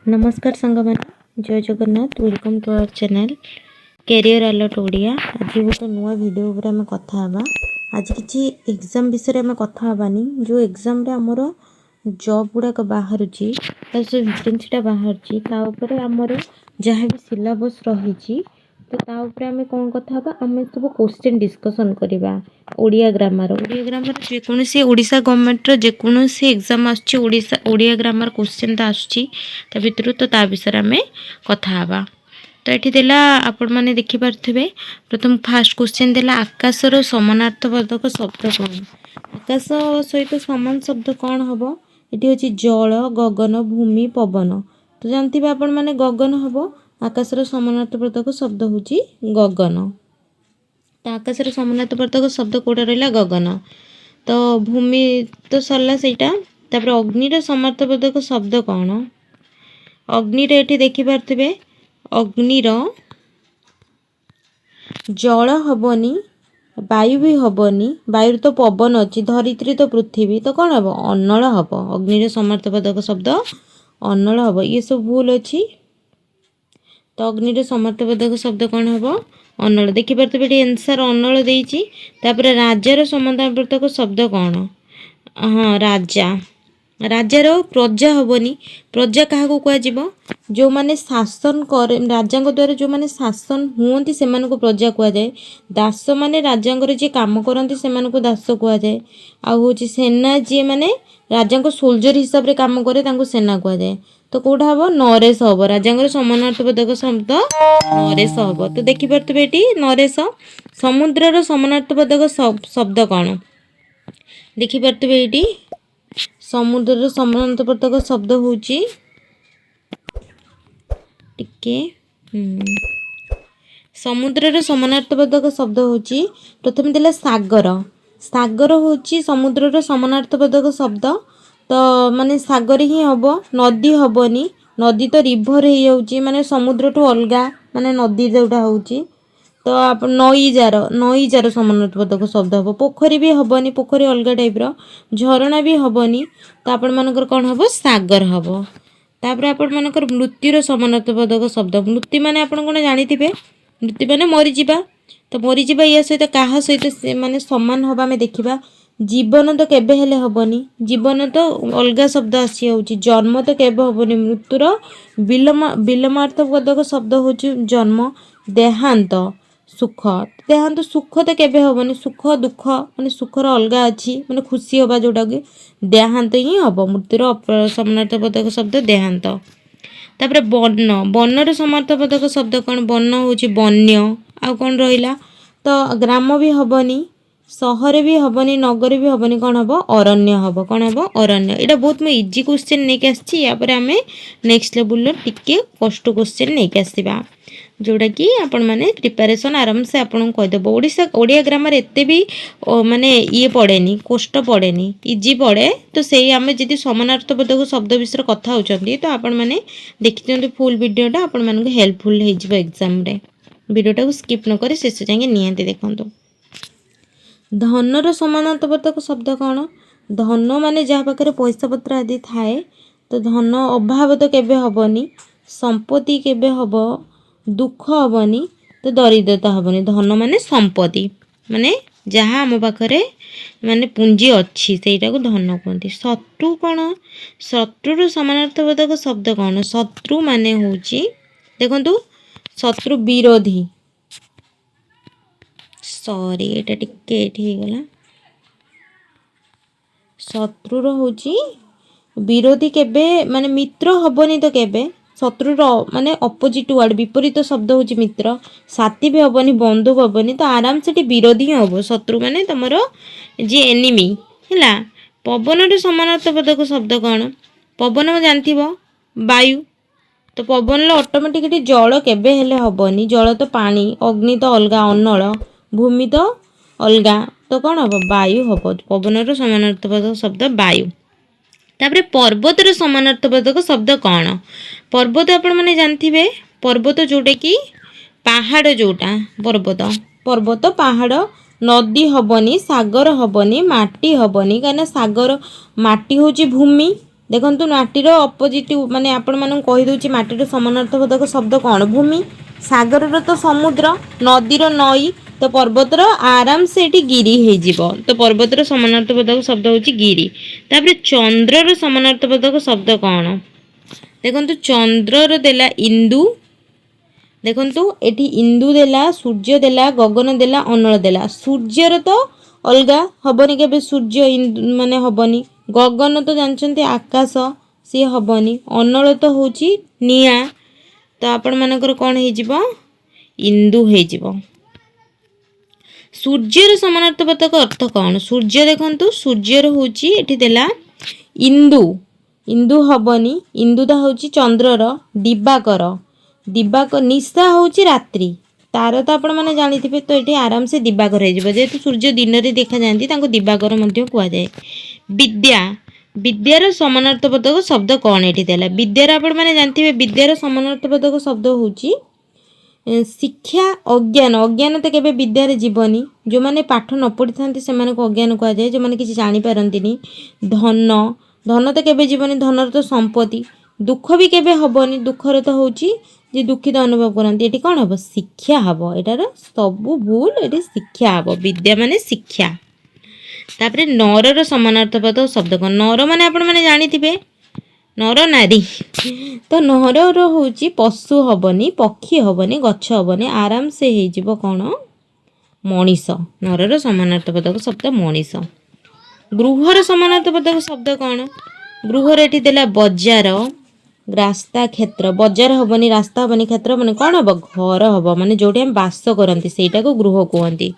नमस्कार सांग मैंने जय Jagannath welcome to our channel career alert Odia. आज गोटे नुआ वीडियो उपर आम कथा हवा। आज किसी एग्जाम विषय में कथा हबानी जो एग्जाम रे हमर जॉब गुड़ाक बाहर वैकेंसीटा बाहर आमर जहाँ भी सिलेबस रही तो आम कौन कथा आम सब क्वेश्चन डिस्कसन करवा। ओडिया ग्रामर जेकोसी ओडिशा गवर्नमेंट जेकोसी एग्जाम आडिया ग्रामर क्वेश्चन तो आसुच्ची भितर तो ता विषय आम कथा हवा। तो ये देला आपण मैंने देखिपे प्रथम फास्ट क्वेश्चन देला आकाशर समानार्थबोधक शब्द कौन। आकाश सहित समान शब्द कौन हम ये हूँ जल गगन भूमि पवन। तो जानते आपण मैंने गगन हम आकाशर समानार्थबोधक शब्द हूँ गगन। तो आकाशर समानार्थबोधक शब्द कौटा रहा गगन। तो भूमि तो सरला सेटा तापर अग्निर समानार्थबोधक शब्द कौन। अग्निर ये देखिपे अग्निर जल हबनी वायु भी हबनी वायु तो पवन अच्छी धरित्री तो पृथ्वी तो कौन हम अनल हम। अग्निर समानार्थबोधक शब्द अनल हम ये सब भूल अच्छी। तो अग्निर समानार्थबोधक शब्द कौन हम अनल देखिपे ये आंसर अनल देइछि। तापर राजार समानार्थबोधक शब्द कौन। हाँ राजा राजार प्रजा हबनी प्रजा क्या कह जो माने शासन कर राजा द्वारा जो माने शासन हुंती से प्रजा कह जाए। दास माने राजा जी काम करती से दास कह जाए। आउ सेना जी माने राजा सोल्जर हिसाब से काम करे सेना कह जाए। तो कौटा हम नरेश हम राजा समानार्थबोधक शब्द नरेश हम। तो देखिपे ये नरेश समुद्रर समानार्थबोधक शब्द कौन देखिपे ये समुद्र समानार्थबोधक शब्द हूँ टिके समुद्रर समानार्थबोधक शब्द हूँ प्रथम देला सागर। सागर हूँ समुद्रर समानार्थबोधक शब्द। तो माने सागर ही हम नदी हबनी नदी तो रिभर हो माने समुद्र ठू अलग माने नदी जोटा हूँ। तो आप नईजार समानार्थबोधक शब्द हम। पोखरी भी हबनी पोखरी अलग टाइप्र झरणा भी हबनी। तो आपण मानकर कौन हम सागर हम। तापर आपण मानकर मृत्युर समानार्थबोधक शब्द मृत्यु माने आपण कौन जानिथिबे मृत्यु माने मरीजिबा। तो मरीजिबा या सहित क्या सहित माने समान हवा आम देखा। जीवन तो केबे हेले हबनी जीवन तो अलग शब्द आसी होउची। जन्म तो केबे हबनी मृत्युर विलोमार्थबोधक शब्द हूँ जन्म। देहांत सुख देहांत सुख तो केबे हबनी सुख दुख माने सुखर अलग अच्छी माने खुशी हवा जोटा कि देहांत ही हम। मृत्युर समानार्थबोधक शब्द देहांत। तापर वन वनर समानार्थबोधक शब्द कौन वन हूँ वन्य। आ कौन रहा तो ग्राम भी हबनी सहर भी हबनी नगर भी हबनी कौन हम अरण्य हम कौन हम अरण्य। यहाँ बहुत मुझे इजी क्वेश्चन नहीं आसी आम नेक्स्ट लेवल टिके कष्ट क्वेश्चन नहीं आसवा जोटा कि आपण मैंने प्रिपेरेसन आराम से आपन कहीदेव। ओडिया ग्रामर एते भी माने ये पड़ेनी कष्ट पड़ेनी इजी पड़े। तो से आम जी समानार्थबोधक शब्द विषय कथा होती तो आपण मैंने देखी फुल वीडियोटा आपण मानक हेल्पफुल हो एग्जाम रे। वीडियोटा को स्किप न करे शेष जाए निहांती देखंतु। धनर समानार्थबोधक शब्द कौन। धन माने जहाँ पाखे पैसा पत्र आदि थाए तो धन अभाव तो केबे हबनी संपत्ति केबे हब दुख हबनी तो दरिद्रता हबनी। धन माने संपत्ति माने जहाँ आम पाखरे माने पुंजी अच्छी सेटा को धन कहते। शत्रु कौन शत्रुर समानार्थबोधक शब्द कौन। शत्रु माने होची देखंतु शत्रु विरोधी सॉरी एटा टिके एठी गला शत्रुर होची विरोधी केबे माने मित्र हबनी तो केबे शत्रुर माने अपोजिट वर्ड विपरीत शब्द होची मित्र। साथी भी हबनी बंधु हबनी तो आराम से विरोधी हम शत्रु माने तमरो जी एनिमी हैला। पवन समानार्थबोधक शब्द कौन पवन जानथिबो वायु। तो पवन ऑटोमेटिकली जल केबे हेले हबनी जल तो पानी अग्नि तो अलग अनल भूमि तो अलग तो कौन हम वायु हम। पवन समानार्थबोधक शब्द वायु। तापर पर्वतर समानार्थबोधक शब्द कौन। पर्वत आपण माने जानथिबे पर्वत जोटा कि पहाड़ जोटा पर्वत पर्वत पहाड़ नदी हबनी सागर हबनी माटी हबनी कहीं सागर माटी हूँ भूमि देखंतु माटीर अपोजिट माने आपण मानन कहि दउची माटीर समानार्थबोधक शब्द कौन भूमि सागर तो समुद्र नदीर नई तो पर्वतर आराम से एटी गिरी हे जीवो तो पर्वतर समानार्थबोधक शब्द होची गिरी तापर चंद्रर समानार्थबोधक शब्द कौन देखंतु चंद्रर देला इंदु देखंतु एटी इंदु देला सूर्य देला गगन देला अनल देला सूर्यर तो अलगा हबनी केबे सूर्य माने हबनी गगन तो जानछन्ते आकाश सी हबनी अनल तो होची निया तो आपण मानकर कोन हे जीवो इंदु हे जीवो सूर्यर समानार्थबोधक अर्थ कौन सूर्य देखंतु सूर्यर होची एठी देला इंदु इंदु हबनी इंदुदा होची चंद्रर दिवाकर दिवाकर निशा होची रात्रि तार तो आपण माने जानिथिबे तो एठी आराम से दिवाकर हे जिवो जेतु सूर्य दिन रे देखा जांती तांको दिवाकर मध्ये कुआ जाय विद्या विद्यार समानार्थबोधक शब्द कौन एठी देला विद्यार आपण माने जानिथिबे विद्यार समानार्थबोधक शब्द होची शिक्षा अज्ञान अज्ञान तो केबे विद्यार जीवनी जो माने पाठ न पढ़ी थांती से माने को अज्ञान कुआ जाय जो माने किछि जानि पारंतिनी धन धन तो केबे जीवनी धनर तो संपत्ति दुख भी केबे हबनी दुखर तो होची जे दुखित अनुभव करती एटी कौन हम शिक्षा हम एटार सबू भूल ये शिक्षा हम विद्या माने शिक्षा तापरे नरर समानार्थबोधक शब्द कौन नर माने आपण माने जानिथिबे नर नारी तो नरर होची पशु हबनी पक्षी हबनी गछ हबनी आराम से हे जीवो कौन मनीष नरर समानार्थबोधक शब्द मनीष गृहर समानार्थबोधक शब्द कौन गृहर एठी देला बजार रास्ता क्षेत्र बजार हबनी रास्ता हबनी क्षेत्र माने कौन हम घर हम माने जोटी हम बास करती सेटा को गृह कहती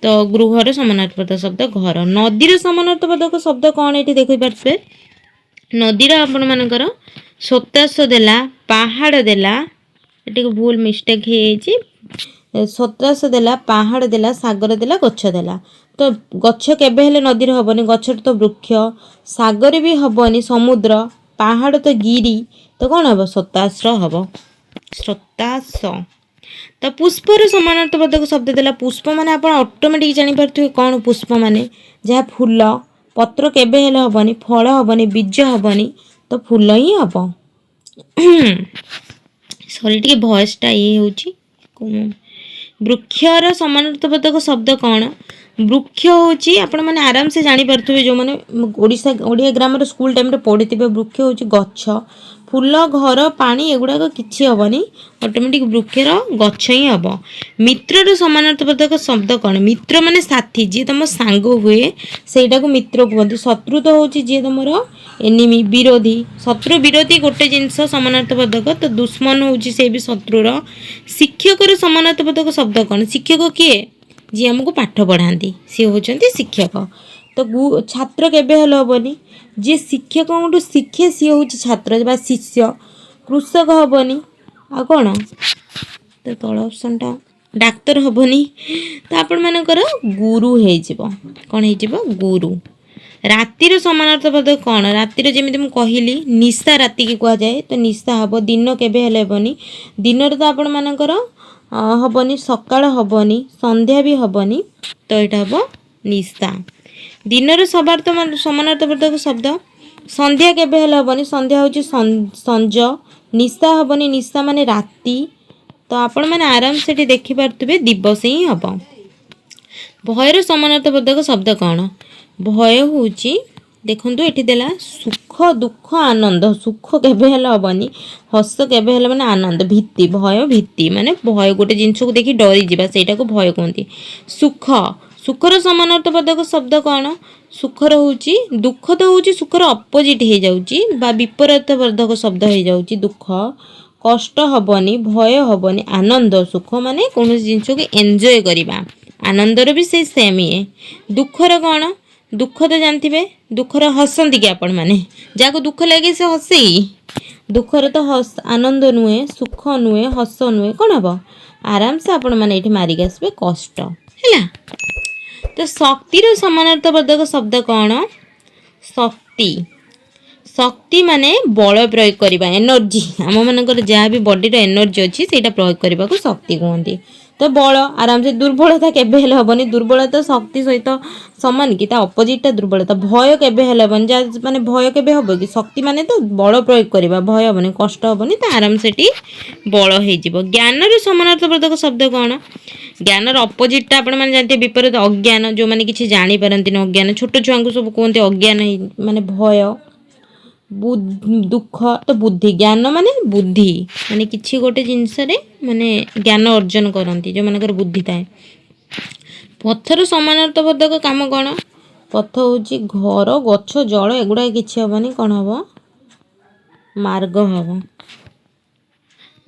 तो गृहर समानार्थबोधक शब्द घर नदीर समानार्थबोधक शब्द कौन ये देखी पारे नदीर आपण मानकर स्वतास देला पहाड़ देला ये भूल मिस्टेक हो स्वतास देला पहाड़ देला सागर देला गछ देला तो गछ केबे हेले नदीर हबनी गछ तो वृक्ष सागर भी हबनी समुद्र पहाड़ तो गिरी तो कौन हम स्वतास हम स्वतास तो पुष्पर समानार्थबोधक शब्द देला पुष्प माने आपण ऑटोमेटिक जानि पारथु कौन पुष्प माने जहाँ फूल पत्र केबे हेले हबनी फल हबनी बीज हबनी तो फूल ही हम सॉरी टी वॉइसटा ये होची वृक्षर समानार्थबोधक शब्द कौन वृक्ष होची आपण माने आराम से जानि पारथुबे जो माने ओडिया ग्रामर स्कूल टाइम रे पढ़िथिबे वृक्ष होची गछ फूल घर पानी एगुड़ा किसी हेनी ऑटोमेटिक वृक्षर गछ ही हम मित्रर समानार्थबोधक शब्द कौन मित्र माने साथी जी तुम सांग हुए सेटा को मित्र कहते शत्रु तो हूँ जी तुम एनिमी विरोधी शत्रु विरोधी गोटे जिनस समानार्थबोधक तो दुश्मन हूँ से भी शत्रुर शिक्षकर समानार्थबोधक शब्द कौन शिक्षक किए जी आमको पाठ पढ़ाती सी होती शिक्षक तो छात्र केबे हेले हेबनी जी शिक्षक शिखे सी हूँ छात्र बा शिष्य कृषक हेबनी आ कौन तो तल ऑप्शनटा डाक्तर हेबनी तो आपण मानकर गुरु हो कौन हो गुरु रातिर समानार्थबोधक कौन रातिर जमी मुझे कहली निशा राति की कह जाए तो निशा हम दिन केबे हेले हेबनी दिन तो आपण मानकर हेबनी सकाळ हेबनी संध्या भी हेबनी तो यहाँ हम निशा दिनर समानार्थबोधक शब्द संध्या केबे हेले हेबनी संध्या होची संज निशा हेबनी निशा माने राति तो आपण माने आराम से देखि पारथुबे दिवस ही हम भयर समानार्थबोधक शब्द कौन भय होची देखंतु एठी देला सुख दुख आनंद सुख केबे हेले हेबनी हस केबे हेले माने आनंद भीति भय भीति माने भय गोटे जिनस को देखि डरी जिबा सेटा को भय कहती सुख सुखर समानार्थबोधक शब्द कौन सुखर होची दुख तो होची सुखर अपोजिट हो जाउची बा विपरीतबोधक शब्द हो जाउची दुख कष्ट हबनी भय हबनी आनंद सुख माने कौन जिनस को एंजॉय करिबा आनंदर भी से सेम ये दुखर कौन दुख तो जानते दुखर हसती कि आपण मैंने जहाँ दुख लगे से हसे दुखर तो हस आनंद नुहे सुख नुहे हस नुहे कौन हम आराम से आपण मैंने ये मारिक आसबे कष्ट है तो शक्तिर समानार्थबोधक शब्द कौन शक्ति शक्ति माने बल प्रयोग करवा एनर्जी आम मानकर जहाँ भी बॉडी एनर्जी अच्छी से प्रयोग करने को शक्ति कहते तो बल आराम से दुर्बलता केबे हेले हबनी दुर्बलता शक्ति सहित समान कि ता अपोजिट दुर्बलता भय केबे हेले हबनी जा माने भय केबे हबो कि शक्ति माने तो बल प्रयोग करबा भय हबनी कष्ट हबनी तो आराम से टी बल हे जिवो ज्ञान रो समानार्थक शब्द कोन ज्ञान रो अपोजिट ता आपण माने जानते विपरीत अज्ञान जो माने किछि जानि परंती न अज्ञान छोट छुआ को सब कहते अज्ञान माने भय दुख तो बुद्धि ज्ञान माने बुद्धि माने किछि गोटे जिनस रे माने ज्ञान अर्जन करती जो मानकर बुद्धि थाए पथर समानार्थक काम कौन पथ हूँ घर गछ जल एगुड़ा किसी हेनी कौन हम मार्ग हम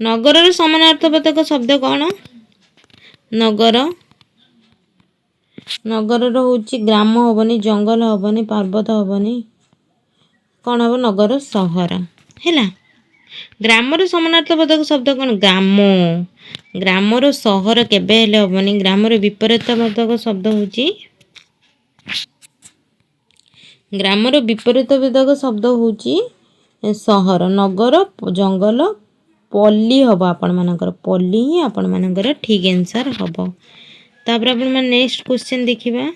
नगर समानार्थक शब्द कौन नगर नगर हूँ ग्राम हेनी जंगल हेनी पर्वत हेनी कौन हम नगर सहर है ग्रामर समानार्थक शब्द कौन ग्राम ग्रामर सहर केबे हेले हेबनी ग्रामर विपरीतवादक शब्द होची ग्रामर विपरीतवादक शब्द होची सहर नगर जंगल पल्ली हब आपण मानकर पल्ली ही आपण मानकर ठीक आंसर हब तापर आपण मन नेक्स्ट क्वेश्चन देखिबा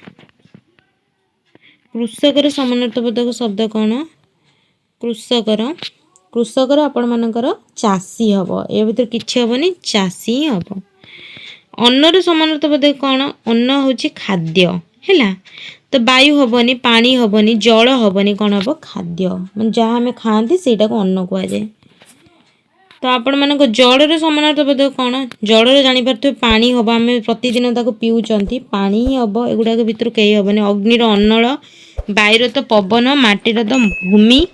कृषकर समानार्थवादक शब्द कौन कृषकर कृषकर आपण मानकर चाषी हब ए भीतर किछि हबनी चाषी हब अन्नर समानार्थवादक कौन अन्न होची खाद्य हैला तो वायु हबनी पानी हबनी जल हबनी कौन हम खाद्य माने जहाँ हमें खाती सेटा को अन्न कह जाए तो आपण मानक जलर समानार्थवादक कौन जलर जानी पारथि पानी हम आम प्रतिदिन ताको पिउचंती पानी ही हम एगुड़ा भीतर कहीं हेबनी अग्निर अन्नल वायुर तो पवन माटीर तो भूमि